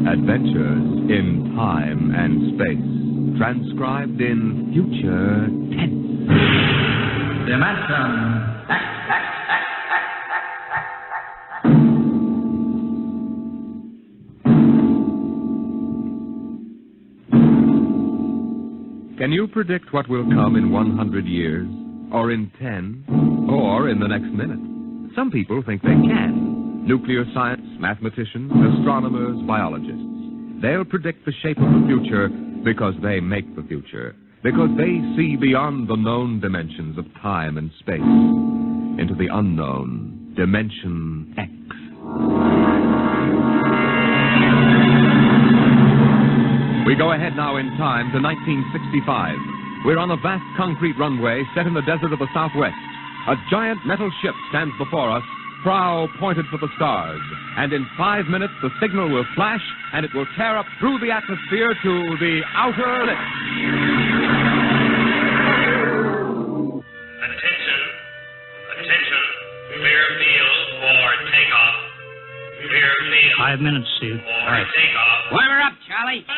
Adventures in Time and Space, transcribed in future tense. Dimension X. Can you predict what will come in 100 years, or in 10, or in the next minute? Some people think they can. Nuclear science, mathematicians, astronomers, biologists. They'll predict the shape of the future because they make the future. Because they see beyond the known dimensions of time and space into the unknown Dimension X. We go ahead now in time to 1965. We're on a vast concrete runway set in the desert of the Southwest. A giant metal ship stands before us, prow pointed for the stars. And in 5 minutes, the signal will flash, and it will tear up through the atmosphere to the outer limits. Attention. Clear field for takeoff. Clear field. 5 minutes, Steve. For takeoff. Warm her up, Charlie.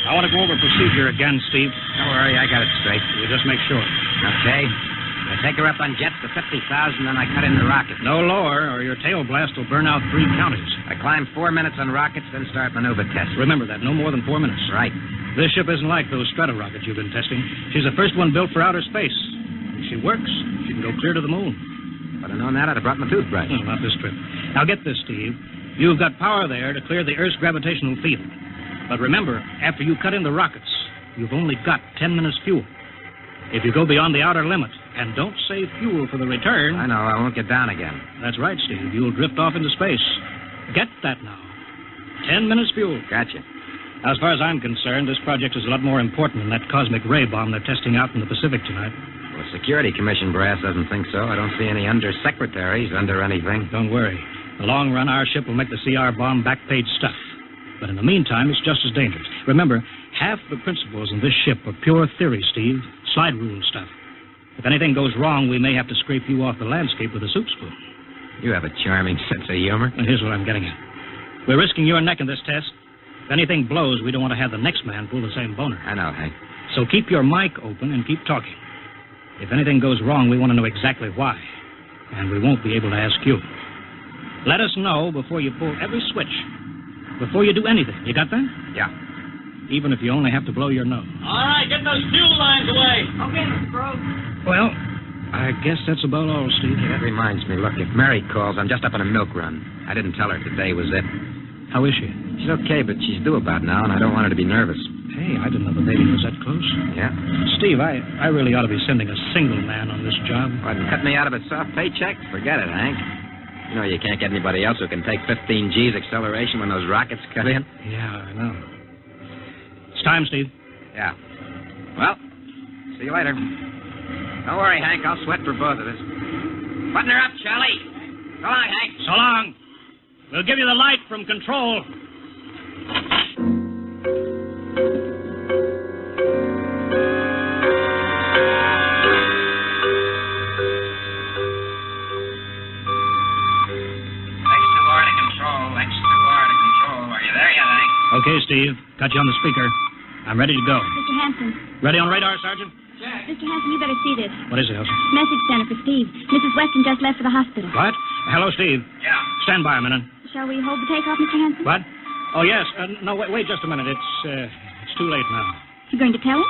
I want to go over procedure again, Steve. Don't worry, I got it straight. You just make sure. Okay. I take her up on jets to 50,000, then I cut in the rocket. No lower, or your tail blast will burn out 3 counties. I climb 4 minutes on rockets, then start maneuver tests. Remember that, no more than 4 minutes. Right. This ship isn't like those strata rockets you've been testing. She's the first one built for outer space. If she works, she can go clear to the moon. If I'd have known that, I'd have brought my toothbrush. No, not this trip. Now get this, Steve. You've got power there to clear the Earth's gravitational field. But remember, after you cut in the rockets, you've only got 10 minutes fuel. If you go beyond the outer limit and don't save fuel for the return... I know, I won't get down again. That's right, Steve. You'll drift off into space. Get that now. 10 minutes fuel. Gotcha. As far as I'm concerned, this project is a lot more important than that cosmic ray bomb they're testing out in the Pacific tonight. Well, the Security Commission brass doesn't think so. I don't see any undersecretaries under anything. Don't worry. In the long run, our ship will make the CR bomb back-page stuff. But in the meantime, it's just as dangerous. Remember, half the principles in this ship are pure theory, Steve. Slide rule stuff. If anything goes wrong, we may have to scrape you off the landscape with a soup spoon. You have a charming sense of humor. And here's what I'm getting at. We're risking your neck in this test. If anything blows, we don't want to have the next man pull the same boner. I know, Hank. So keep your mic open and keep talking. If anything goes wrong, we want to know exactly why. And we won't be able to ask you. Let us know before you pull every switch. Before you do anything. You got that? Yeah. Even if you only have to blow your nose. All right, get those fuel lines away. Okay, Mr. Crow. Well, I guess that's about all, Steve. Hey, that reminds me. Look, if Mary calls, I'm just up on a milk run. I didn't tell her today was it. How is she? She's okay, but she's due about now, and I don't want her to be nervous. Hey, I didn't know the baby was that close. Yeah? Steve, I really ought to be sending a single man on this job. What, and cut me out of a soft paycheck? Forget it, Hank. You know you can't get anybody else who can take 15 G's acceleration when those rockets cut in. Yeah, I know. It's time, Steve. Yeah. Well, see you later. Don't worry, Hank. I'll sweat for both of us. Button her up, Charlie. So long, Hank. So long. We'll give you the light from control. Okay, Steve. Got you on the speaker. I'm ready to go. Mr. Hanson. Ready on radar, Sergeant? Mr. Hanson, you better see this. What is it, Elsa? Message center for Steve. Mrs. Weston just left for the hospital. What? Hello, Steve. Yeah. Stand by a minute. Shall we hold the takeoff, Mr. Hanson? What? Oh, yes. No, wait just a minute. It's too late now. You going to tell him?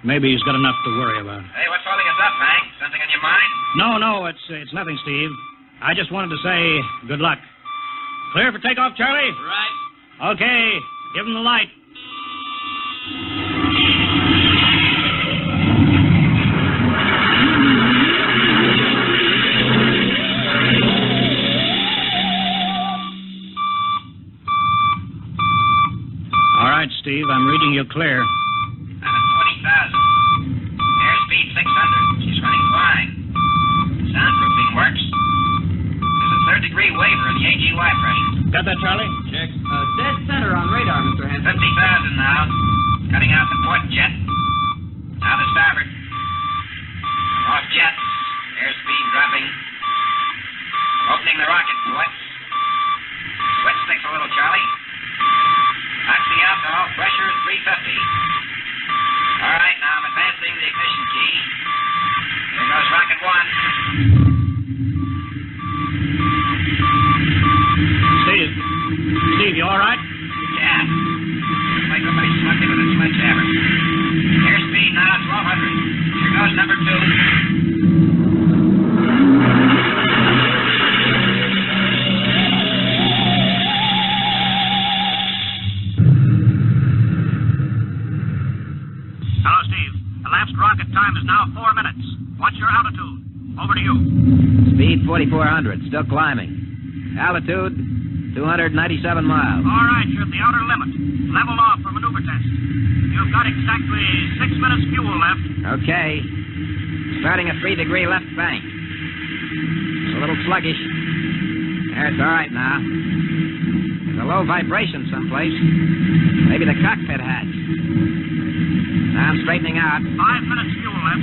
Maybe he's got enough to worry about. Hey, what's holding us up, Hank? Something on your mind? No, it's nothing, Steve. I just wanted to say good luck. Clear for takeoff, Charlie? Right. Okay. Give him the light. All right, Steve, I'm reading you clear. I'm at 20,000. Airspeed 600. She's running fine. Soundproofing works. There's a third-degree waiver in the AGY pressure. Got that, Charlie? Check. Dead center on radar, Mr. Hanson. 50,000 now. Cutting out the port jet. Now the starboard. Off jet. Airspeed dropping. Opening the rocket, boy. Charlie. Oxy alcohol, pressure is 350. All right, now I'm advancing the ignition key. Here goes rocket one. Steve, you all right? Yeah. Looks like somebody snuck in with a sledgehammer. Airspeed now 1200. Here goes number two. Hello, Steve. Elapsed rocket time is now 4 minutes. What's your altitude? Over to you. Speed 4,400, still climbing. Altitude 297 miles. All right, you're at the outer limit. Level off for maneuver test. You've got exactly 6 minutes fuel left. Okay. Starting a 3-degree left bank. It's a little sluggish. There's all right now. There's a low vibration someplace. Maybe the cockpit hatch. Now I'm straightening out. 5 minutes fuel left.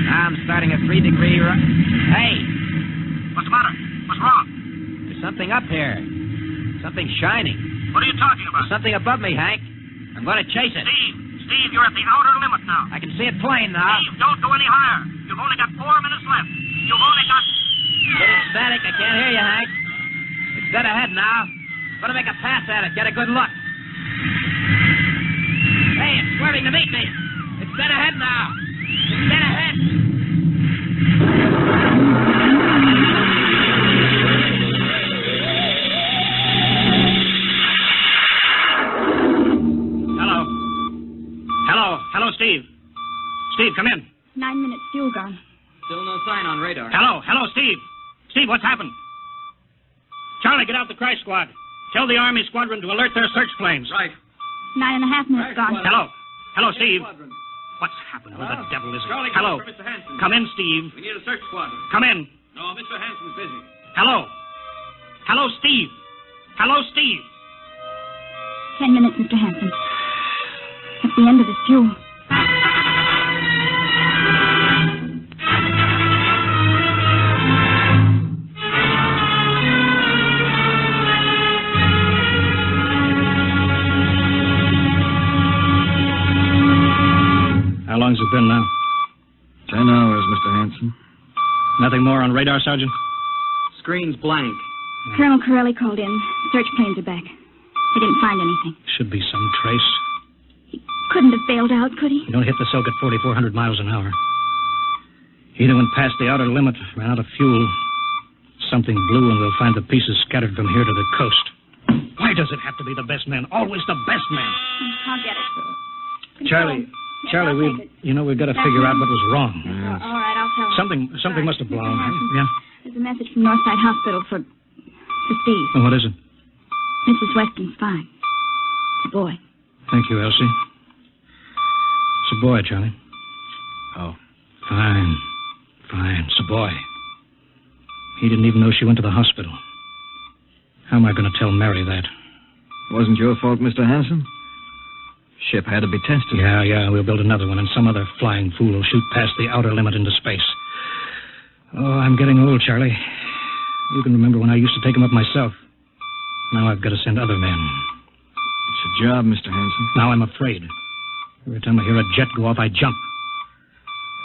Now I'm starting a 3-degree Hey! What's the matter? What's wrong? There's something up here. Something shining. What are you talking about? There's something above me, Hank. I'm going to chase it. Steve, you're at the outer limit now. I can see it plain now. Steve, don't go any higher. You've only got 4 minutes left. You've only got... Getting static. I can't hear you, Hank. It's dead ahead now. I'm going to make a pass at it. Get a good look. Hey, it's swerving to meet me. It's dead ahead now. It's dead ahead. Hello, Steve. Steve, come in. 9 minutes fuel gone. Still no sign on radar. Hello, Steve. Steve, what's happened? Charlie, get out the crash squad. Tell the Army squadron to alert their search planes. Right. 9.5 minutes gone. Hello, Steve. Squadron. What's happened? Who the devil is it? Charlie, Hello. for Mr. Hanson. Come in, Steve. We need a search squadron. Come in. No, Mr. Hanson's busy. Hello, Steve. Hello, Steve. 10 minutes, Mr. Hanson. That's the end of his fuel. How long's it been now? 10 hours, Mr. Hanson. Nothing more on radar, Sergeant? Screen's blank. Colonel Corelli called in. Search planes are back. They didn't find anything. Should be some trace. He couldn't have bailed out, could he? You don't hit the silk at 4,400 miles an hour. He went past the outer limit, ran out of fuel. Something blew, and we'll find the pieces scattered from here to the coast. Why does it have to be the best men? Always the best men. I'll get it, sir. Charlie, I'll we've got to figure out what was wrong. All right, I'll tell him. Something must have blown. Mr. Yeah. There's a message from Northside Hospital for Steve. Well, what is it? Mrs. Weston's fine. It's a boy. Thank you, Elsie. It's a boy, Charlie. Oh. Fine. It's a boy. He didn't even know she went to the hospital. How am I going to tell Mary that? Wasn't your fault, Mr. Hanson. Ship had to be tested. Yeah, we'll build another one, and some other flying fool will shoot past the outer limit into space. Oh, I'm getting old, Charlie. You can remember when I used to take them up myself. Now I've got to send other men. It's a job, Mr. Hanson. Now I'm afraid. Every time I hear a jet go off, I jump.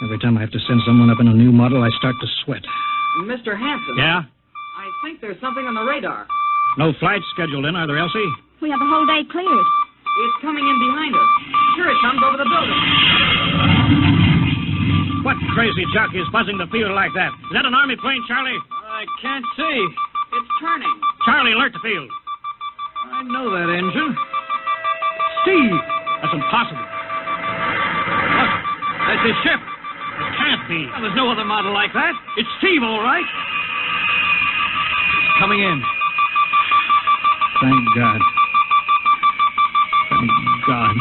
Every time I have to send someone up in a new model, I start to sweat. Mr. Hanson. Yeah? I think there's something on the radar. No flights scheduled in, are there, Elsie? We have the whole day cleared. It's coming in behind us. Here it comes over the building. What crazy jockey is buzzing the field like that? Is that an Army plane, Charlie? I can't see. It's turning. Charlie, alert the field. I know that engine. Steve! That's impossible. Look, that's his ship. It can't be. Well, there's no other model like that. It's Steve, all right. It's coming in. Thank God. Thank God.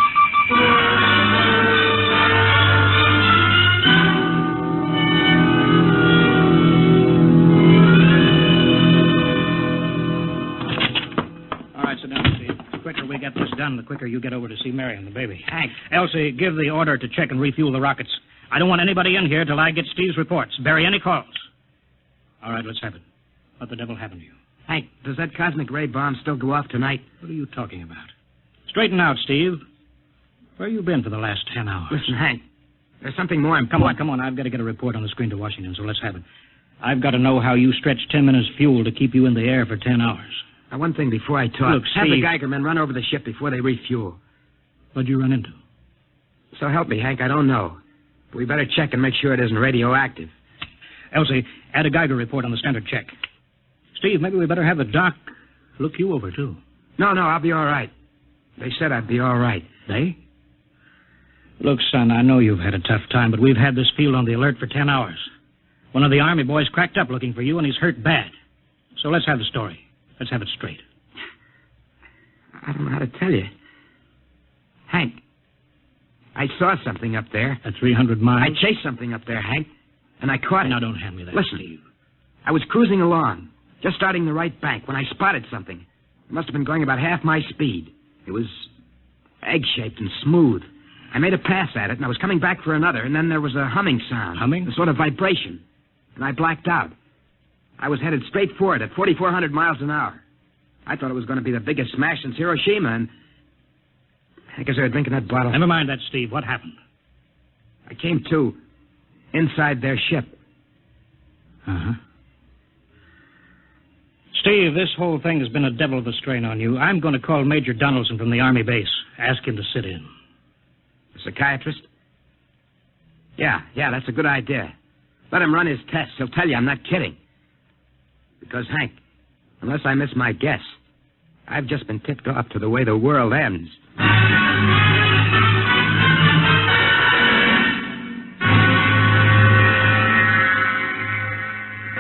All right, sit down, Steve. The quicker we get this done, the quicker you get over to see Mary and the baby. Hank. Elsie, give the order to check and refuel the rockets. I don't want anybody in here till I get Steve's reports. Bury any calls. All right, let's have it. What the devil happened to you? Hank, does that cosmic ray bomb still go off tonight? What are you talking about? Straighten out, Steve. Where you been for the last 10 hours? Listen, Hank, there's something more important. Come on. I've got to get a report on the screen to Washington, so let's have it. I've got to know how you stretched 10 minutes fuel to keep you in the air for 10 hours. Now, one thing before I talk. Look, have the Steve. Geiger men run over the ship before they refuel. What'd you run into? So help me, Hank, I don't know. But we better check and make sure it isn't radioactive. Elsie, add a Geiger report on the standard check. Steve, maybe we better have the doc look you over, too. No, I'll be all right. They said I'd be all right. They? Look, son, I know you've had a tough time, but we've had this field on the alert for 10 hours. One of the Army boys cracked up looking for you, and he's hurt bad. So let's have the story. Let's have it straight. I don't know how to tell you. Hank, I saw something up there. At 300 miles? I chased something up there, Hank, and I caught it. Now, don't hand me that, Listen, Steve. I was cruising along, just starting the right bank, when I spotted something. It must have been going about half my speed. It was egg-shaped and smooth. I made a pass at it, and I was coming back for another, and then there was a humming sound. Humming? A sort of vibration. And I blacked out. I was headed straight for it at 4,400 miles an hour. I thought it was going to be the biggest smash since Hiroshima, and I guess I was drinking that bottle. Never mind that, Steve. What happened? I came to inside their ship. Uh-huh. Steve, this whole thing has been a devil of a strain on you. I'm going to call Major Donaldson from the Army base. Ask him to sit in. The psychiatrist? Yeah, that's a good idea. Let him run his tests. He'll tell you I'm not kidding. Because, Hank, unless I miss my guess, I've just been tipped off to the way the world ends.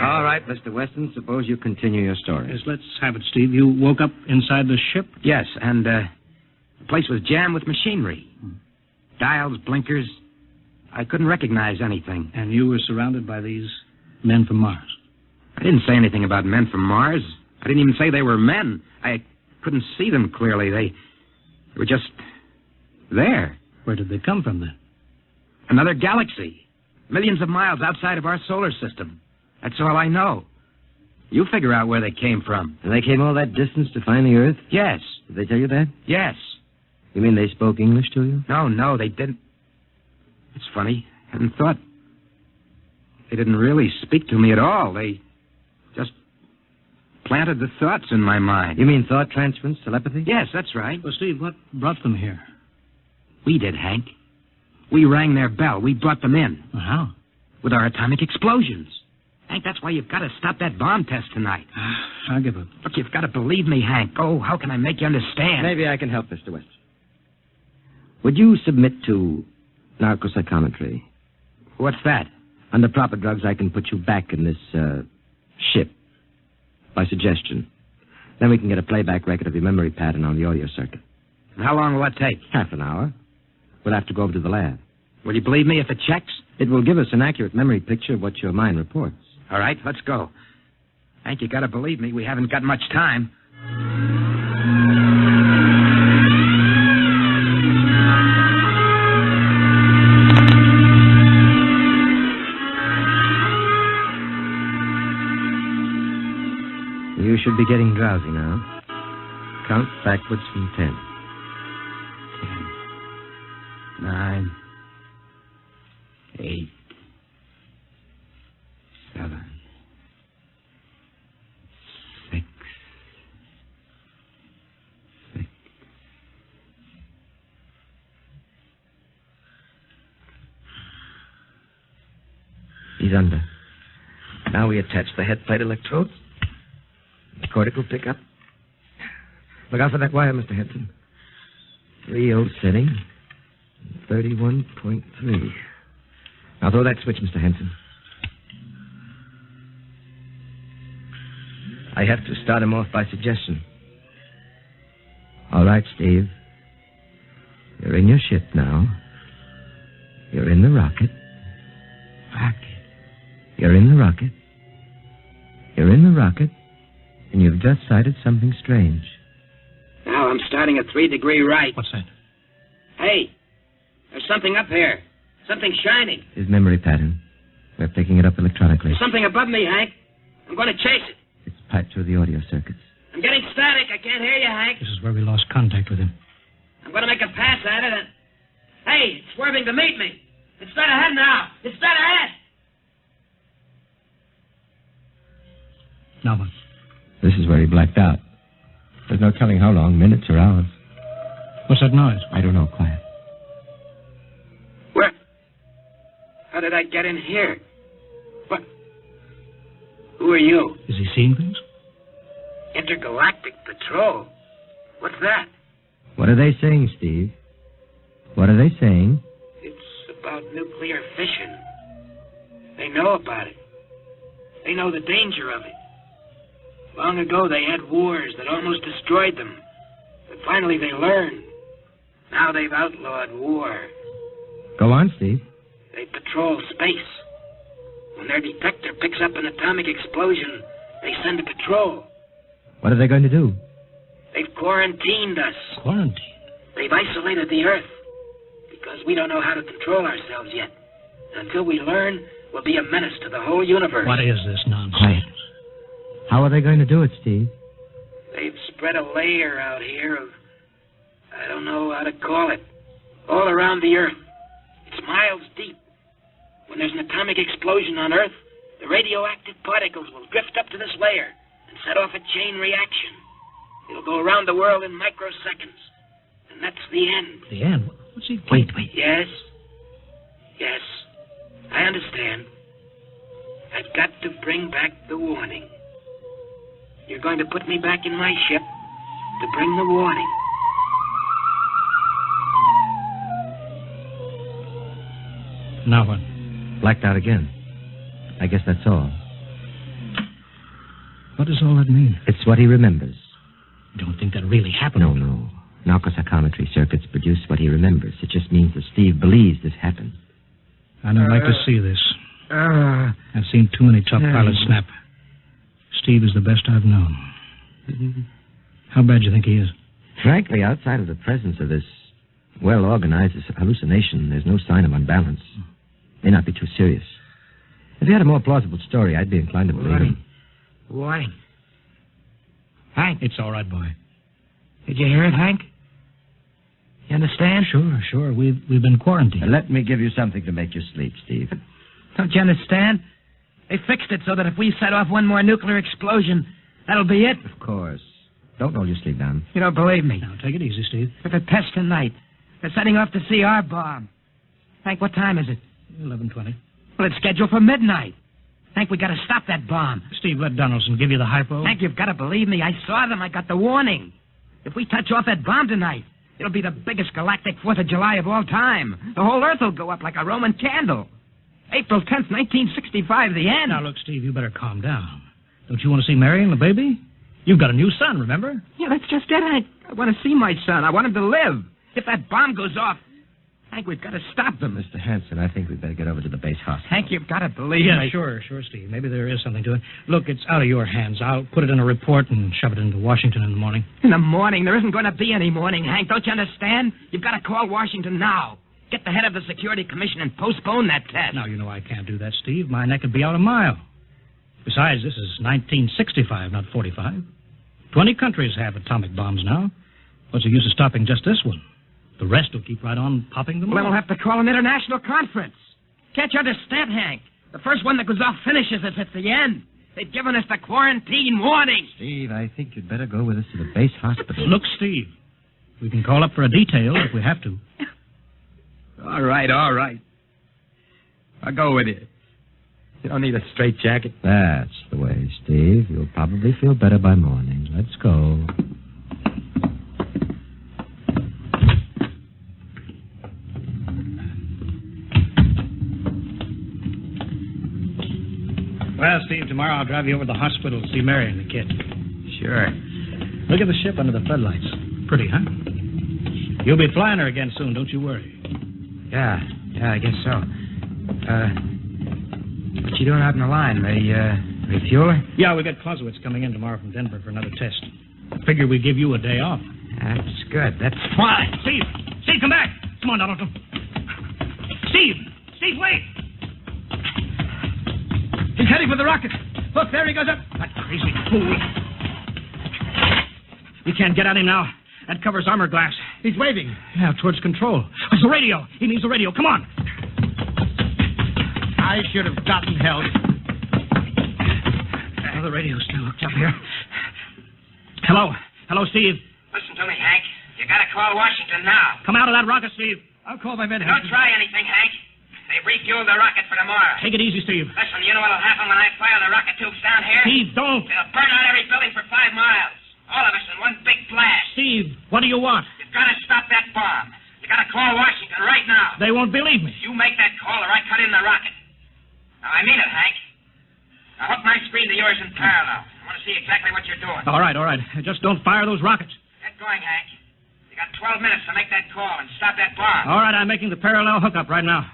All right, Mr. Weston, suppose you continue your story. Yes, let's have it, Steve. You woke up inside the ship? Yes, and the place was jammed with machinery. Dials, blinkers. I couldn't recognize anything. And you were surrounded by these men from Mars? I didn't say anything about men from Mars. I didn't even say they were men. I couldn't see them clearly. They were just there. Where did they come from, then? Another galaxy. Millions of miles outside of our solar system. That's all I know. You figure out where they came from. And they came all that distance to find the Earth? Yes. Did they tell you that? Yes. You mean they spoke English to you? No, they didn't. It's funny. I hadn't thought. They didn't really speak to me at all. They just planted the thoughts in my mind. You mean thought transference, telepathy? Yes, that's right. Well, Steve, what brought them here? We did, Hank. We rang their bell. We brought them in. Well, how? With our atomic explosions. Hank, that's why you've got to stop that bomb test tonight. I'll give up. Look, you've got to believe me, Hank. Oh, how can I make you understand? Maybe I can help, Mr. Weston. Would you submit to narcopsychometry? What's that? Under proper drugs, I can put you back in this ship by suggestion. Then we can get a playback record of your memory pattern on the audio circuit. And how long will that take? Half an hour. We'll have to go over to the lab. Will you believe me if it checks? It will give us an accurate memory picture of what your mind reports. All right, let's go. Hank, you got to believe me. We haven't got much time. You should be getting drowsy now. Count backwards from 10. 10, 9, 8, 7, 6, 6. He's under. Now we attach the head plate electrodes. The cortical pickup. Look out for that wire, Mr. Henson. 3-0 setting. 31.3. Now throw that switch, Mr. Henson. I have to start him off by suggestion. All right, Steve. You're in your ship now. You're in the rocket. You're in the rocket. You're in the rocket. And you've just sighted something strange. Now I'm starting at 3° right. What's that? Hey, there's something up here. Something shining. His memory pattern. We're picking it up electronically. There's something above me, Hank. I'm going to chase it. It's Pipe through the audio circuits. I'm getting static. I can't hear you, Hank. This is where we lost contact with him. I'm going to make a pass at it and... Hey, it's swerving to meet me. It's straight ahead now. It's straight ahead. Now what? This is where he blacked out. There's no telling how long, minutes or hours. What's that noise? I don't know. Quiet. Where? How did I get in here? What? Who are you? Is he seeing things? Intergalactic Patrol. What's that? What are they saying, Steve? What are they saying? It's about nuclear fission. They know about it. They know the danger of it. Long ago, they had wars that almost destroyed them. But finally, they learned. Now they've outlawed war. Go on, Steve. They patrol space. When their detector picks up an atomic explosion, they send a patrol. What are they going to do? They've quarantined us. Quarantine? They've isolated the Earth. Because we don't know how to control ourselves yet. Until we learn, we'll be a menace to the whole universe. What is this nonsense? Quiet. How are they going to do it, Steve? They've spread a layer out here of... I don't know how to call it. All around the Earth. It's miles deep. When there's an atomic explosion on Earth, the radioactive particles will drift up to this layer and set off a chain reaction. It'll go around the world in microseconds. And that's the end. The end? What's he... Wait. Yes. Yes. I understand. I've got to bring back the warning. You're going to put me back in my ship to bring the warning. Now what? Blacked out again. I guess that's all. What does all that mean? It's what he remembers. Don't think that really happened. No. Narcopsychometry circuits produce what he remembers. It just means that Steve believes this happened. I don't like to see this. I've seen too many tough pilots snap. Steve is the best I've known. How bad do you think he is? Frankly, outside of the presence of this well-organized hallucination, there's no sign of unbalance. May not be too serious. If he had a more plausible story, I'd be inclined to believe him. Warning. Hank. It's all right, boy. Did you hear it, Hank? You understand? Sure. We've been quarantined. Let me give you something to make you sleep, Steve. Don't you understand? They fixed it so that if we set off one more nuclear explosion, that'll be it. Of course. Don't roll your sleep down. You don't believe me. Now, take it easy, Steve. But the test tonight. They're setting off the CR bomb. Hank, what time is it? 11:20. Well, it's scheduled for midnight. Hank, we got to stop that bomb. Steve, let Donaldson give you the hypo. Hank, you've got to believe me. I saw them. I got the warning. If we touch off that bomb tonight, it'll be the biggest galactic 4th of July of all time. The whole Earth will go up like a Roman candle. April 10th, 1965, the end. Now, look, Steve, you better calm down. Don't you want to see Mary and the baby? You've got a new son, remember? Yeah, that's just it, Hank. I want to see my son. I want him to live. If that bomb goes off, Hank, we've got to stop them. Mr. Hanson, I think we'd better get over to the base hospital. Hank, you've got to believe Yeah, me. sure, Steve. Maybe there is something to it. Look, it's out of your hands. I'll put it in a report and shove it into Washington in the morning. In the morning? There isn't going to be any morning, Hank. Don't you understand? You've got to call Washington now. Get the head of the Security Commission and postpone that test. Now, you know I can't do that, Steve. My neck would be out a mile. Besides, this is 1965, not 45. 20 countries have atomic bombs now. What's the use of stopping just this one? The rest will keep right on popping them Well, then off. we'll have to call an international conference. Can't you understand, Hank? The first one that goes off finishes us. It's the end. They've given us the quarantine warning. Steve, I think you'd better go with us to the base hospital. Look, Steve, we can call up for a detail if we have to. All right. I'll go with you. You don't need a straitjacket. That's the way, Steve. You'll probably feel better by morning. Let's go. Well, Steve, tomorrow I'll drive you over to the hospital to see Mary and the kid. Sure. Look at the ship under the floodlights. Pretty, huh? You'll be flying her again soon, don't you worry. Yeah, I guess so. What you doing out in the line? They refuel her? Yeah, we got Clausewitz coming in tomorrow from Denver for another test. I figure we'd give you a day off. That's good. That's Why? Steve, come back. Come on, Donaldson. Steve, wait. He's heading for the rocket. Look, there he goes up. That crazy fool. You can't get at him now. That covers armor glass. He's waving. Yeah, towards control. It's the radio. He needs the radio. Come on. I should have gotten help. Oh, the radio's still hooked up here. Hello. Hello, Steve. Listen to me, Hank. You gotta call Washington now. Come out of that rocket, Steve. I'll call my men. Don't try anything, Hank. They've refueled the rocket for tomorrow. Take it easy, Steve. Listen, you know what'll happen when I fire the rocket tubes down here? Steve, don't. It'll burn out every building for 5 miles. All of us in one big blast. Steve, what do you want? You've got to stop that bomb. You got to call Washington right now. They won't believe me. You make that call or I cut in the rocket. Now, I mean it, Hank. Now, hook my screen to yours in parallel. I want to see exactly what you're doing. All right, all right. Just don't fire those rockets. Get going, Hank. You got 12 minutes to make that call and stop that bomb. All right, I'm making the parallel hookup right now.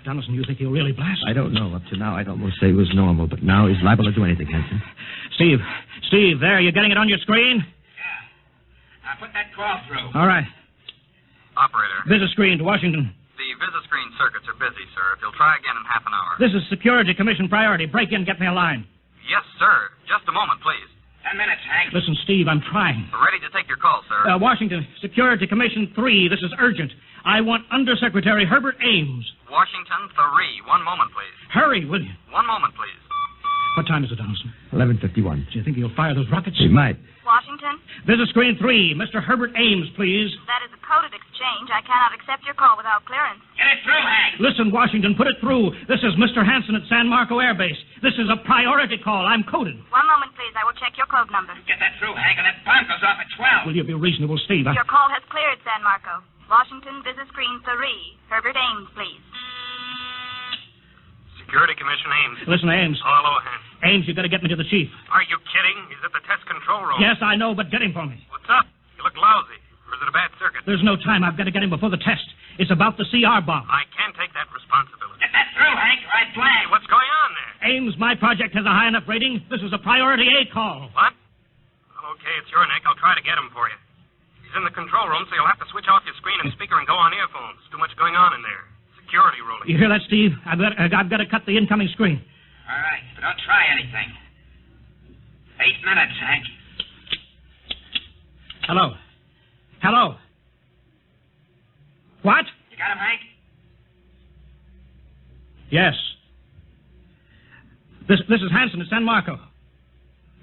Donaldson, you think he'll really blast? I don't know. Up to now, I'd almost say he was normal, but now he's liable to do anything, Hanson. Steve, there. You getting it on your screen? Yeah. Now, put that call through. All right. Operator, Visit screen to Washington. the visit-screen circuits are busy, sir. If you'll try again in half an hour. This is Security Commission priority. Break in, get me a line. Yes, sir. Just a moment, please. 10 minutes, Hank. Listen, Steve, I'm trying. We're ready to take your call, sir. Washington, Security Commission 3. This is urgent. I want Undersecretary Herbert Ames. Washington 3. 1 moment, please. Hurry, will you? 1 moment, please. What time is it, Donaldson? 11:51. Do you think he'll fire those rockets? He might. Washington, Visit screen 3. Mr. Herbert Ames, please. that is a coded exchange. I cannot accept your call without clearance. Get it through, Hank. Listen, Washington, put it through. This is Mr. Hanson at San Marco Air Base. This is a priority call. I'm coded. 1 moment, please. I will check your code number. Get that through, Hank, and that bomb goes off at 12. Will you be reasonable, Steve? Your call has cleared, San Marco. Washington, visit screen 3. Herbert Ames, please. Security Commission Ames. Listen, Ames. Oh, hello, Hank. Ames, you've got to get me to the chief. Are you kidding? He's at the test control room. Yes, I know, but get him for me. What's up? You look lousy. Or is it a bad circuit? There's no time. I've got to get him before the test. It's about the CR bomb. I can't take that responsibility. Get that through, Hank, or I flag. Hey, what's going on there? Ames, my project has a high enough rating. This is a priority A call. What? Well, okay, it's your neck. I'll try to get him for you. He's in the control room, so you'll have to switch off your screen and speaker and go on earphones. Too much going on in there. Security ruling. You hear that, Steve? I've got to cut the incoming screen. All right, but don't try anything. 8 minutes, Hank. Hello. Hello. What? You got him, Hank? Yes. This is Hanson at San Marco.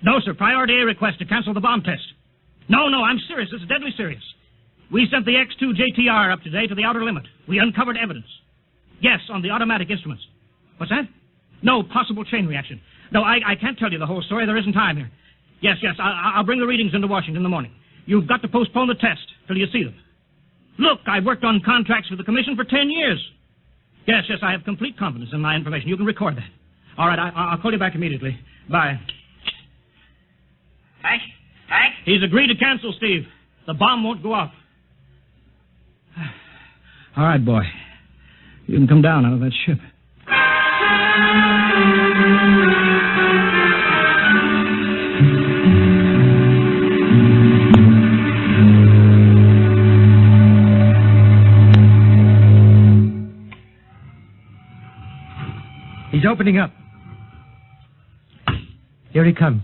No, sir. Priority A request to cancel the bomb test. No, I'm serious. This is deadly serious. We sent the X-2 JTR up today to the outer limit. We uncovered evidence. Yes, on the automatic instruments. What's that? No, possible chain reaction. No, I can't tell you the whole story. There isn't time here. Yes, I'll bring the readings into Washington in the morning. You've got to postpone the test till you see them. Look, I've worked on contracts with the Commission for 10 years. Yes, I have complete confidence in my information. You can record that. All right, I'll call you back immediately. Bye. Hank? He's agreed to cancel, Steve. The bomb won't go off. All right, boy. You can come down out of that ship. He's opening up. Here he comes.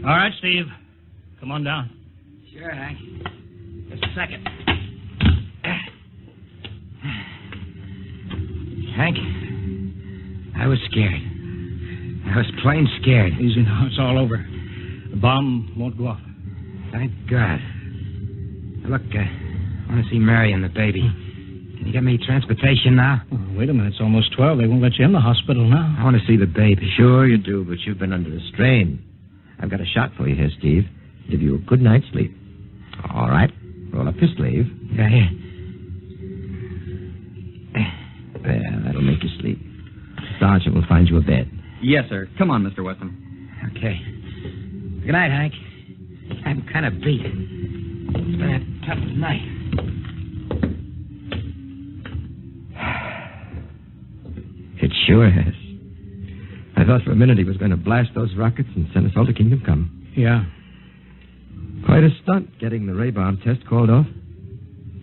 All right, Steve. Come on down. Sure, Hank. Just a second. Hank, I was scared. I was plain scared. Easy now. It's all over. The bomb won't go off. Thank God. Look, I want to see Mary and the baby. Can you get me transportation now? Oh, wait a minute. It's almost 12. They won't let you in the hospital now. I want to see the baby. Sure you do, but you've been under a strain. I've got a shot for you here, Steve. Give you a good night's sleep. All right. Roll up your sleeve. Yeah, here. There, that'll make you sleep. Sergeant will find you a bed. Yes, sir. Come on, Mr. Weston. Okay. Good night, Hank. I'm kind of beat. It's been a tough night. It sure has. I thought for a minute he was going to blast those rockets and send us all to Kingdom Come. Yeah. Quite a stunt getting the ray bomb test called off.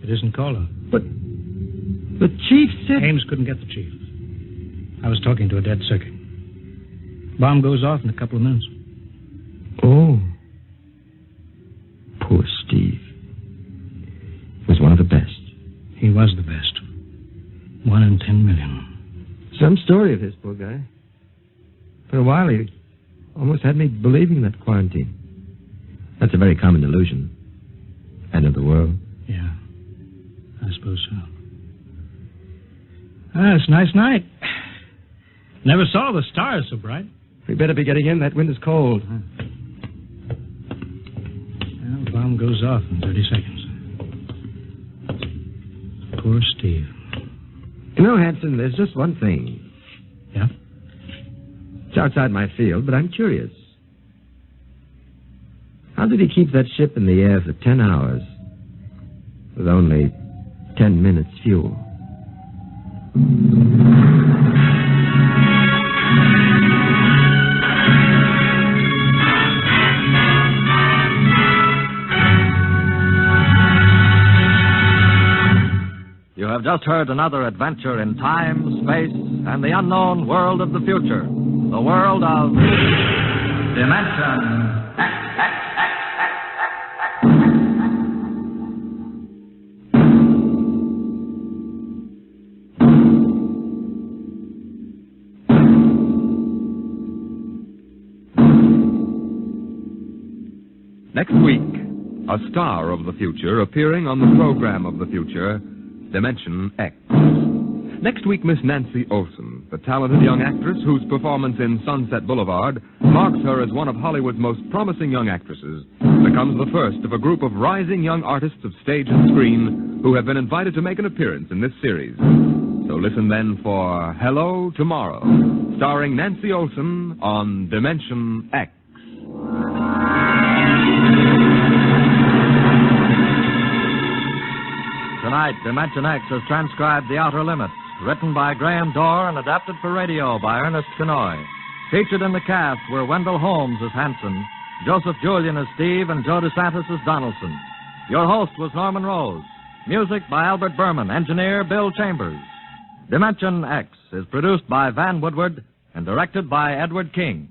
It isn't called off. But the chief said... Ames couldn't get the chief. I was talking to a dead circuit. Bomb goes off in a couple of minutes. Oh. Poor Steve. He was one of the best. He was the best. 1 in 10 million. Some story of his, poor guy. For a while, he almost had me believing that quarantine. That's a very common delusion. End of the world. Yeah, I suppose so. Ah, it's a nice night. Never saw the stars so bright. We better be getting in. That wind is cold. Well, the bomb goes off in 30 seconds. Poor Steve. You know, Hanson, there's just one thing. Yeah? It's outside my field, but I'm curious. How did he keep that ship in the air for 10 hours with only 10 minutes fuel? You have just heard another adventure in time, space, and the unknown world of the future. The world of Dimension. Next week, a star of the future appearing on the program of the future, Dimension X. Next week, Miss Nancy Olson, the talented young actress whose performance in Sunset Boulevard marks her as one of Hollywood's most promising young actresses, becomes the first of a group of rising young artists of stage and screen who have been invited to make an appearance in this series. So listen then for Hello Tomorrow, starring Nancy Olson on Dimension X. Tonight, Dimension X has transcribed The Outer Limits, written by Graham Dorr and adapted for radio by Ernest Kenoy. Featured in the cast were Wendell Holmes as Hanson, Joseph Julian as Steve, and Joe DeSantis as Donaldson. Your host was Norman Rose. Music by Albert Berman, engineer Bill Chambers. Dimension X is produced by Van Woodward and directed by Edward King.